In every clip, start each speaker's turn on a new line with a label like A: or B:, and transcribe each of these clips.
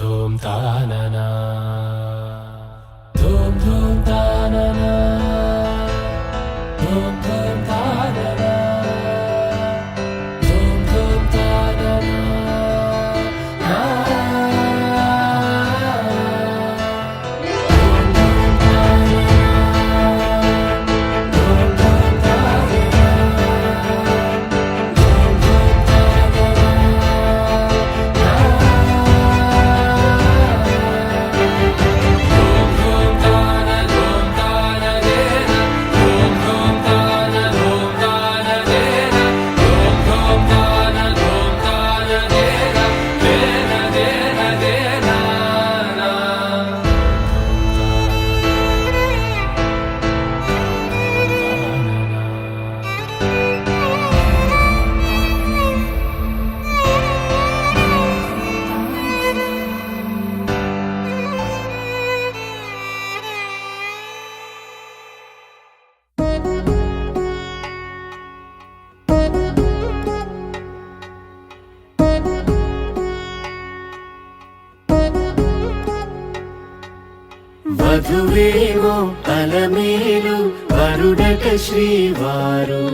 A: ధూమ్ తాననా ధూమ్ ధూమ్ తాననా ధూమ్ ధూమ్ తాననా ధూమ్ ధూమ్ తాననా
B: వధువేమో అలమేలు వరుడట శ్రీవారు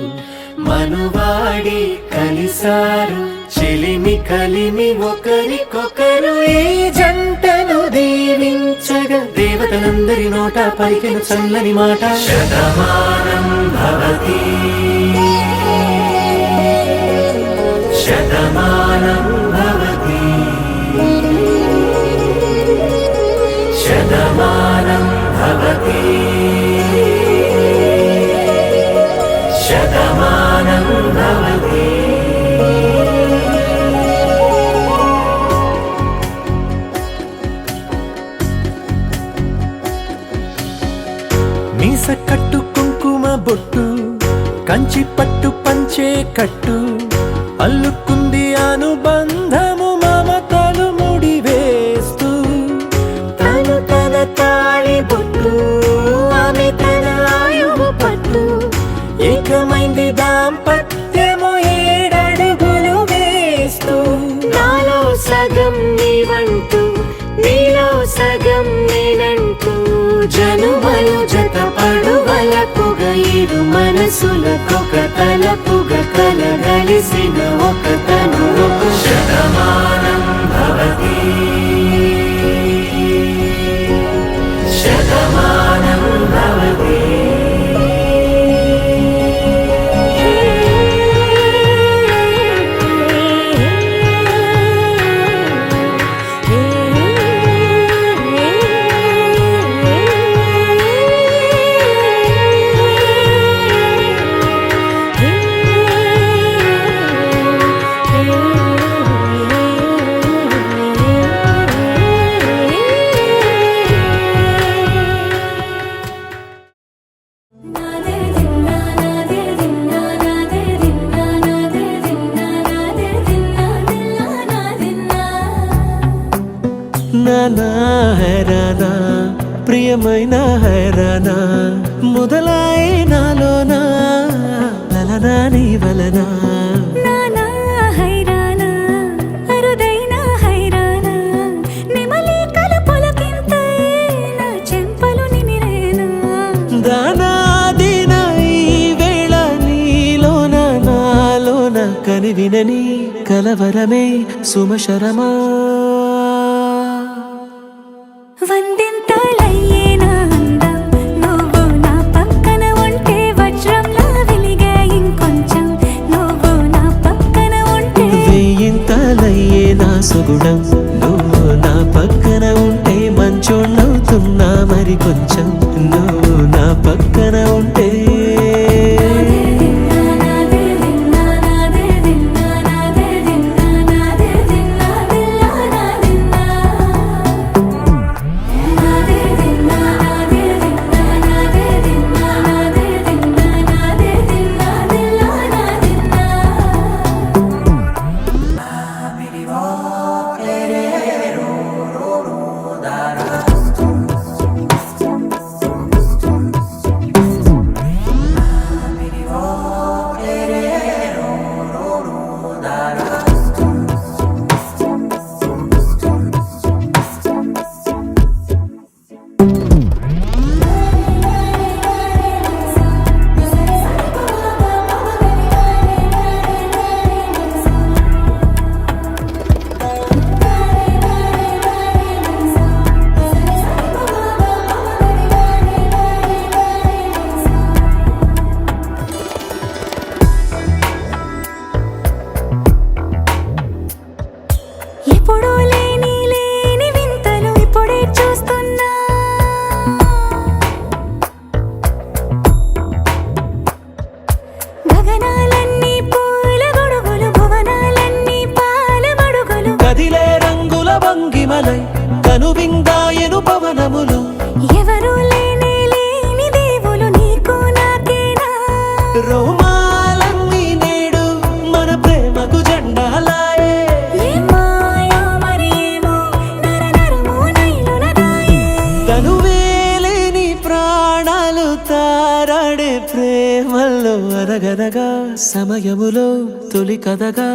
B: మనువాడి కలిసారు చెలిమి కలిమి ఒకరికొకరు ఈ జంటను దీవించగా దేవతలందరి నోట పలికిన చల్లని మాట శతమానం భవతి శతమానం భవతి శతమానం భవతి శతమానం భవతి మీస కట్టు కుంకుమ బొట్టు కంచి పట్టు పంచే కట్టు అల్లుకుంది అనుబంధము మమతలు ముడివేస్తూ తను తన తాళి బొట్టు ఆమె తన ఆయువు పట్టు ఏకమైంది దాంపత్యము 7 అడుగులు వేస్తూ నాలో సగం నీవంటూ నీలో సగం నేనంటూ జనుమలు జతపడువలపుగ ఇరు మనసులకొక తలపుగ కలగలిసిన ఒక తను ఒక శతమానం భవతి శతమానం భవతి నానా హైరానా ప్రియమైన హైరానా మొదలాయి నాలోనా లలనా నీ వలనా
C: నానా హైరానా అరుదైన హైరానా నెమలి కలుపులకింతై నా చెంపలు నిమిరేనా
B: దానాదిన ఈ వేళ నీలోన నాలోన కనివినని కలవరమే సుమశరమా
C: వందింతలయ్యేనా అందం నువ్వు నా పక్కన ఉంటే వజ్రంలా వెలిగే ఇంకొంచెం నువ్వు నా పక్కన ఉంటే
B: వేయింతలయ్యే నా సుగుణం నువ్వు నా పక్కన ఉంటే మంచోళ్ళవుతున్నా మరి కొంచెం నువ్వు నా పక్కన ఉంటే ప్రేమల్లో అరగరగా సమయములో తొలి కథగా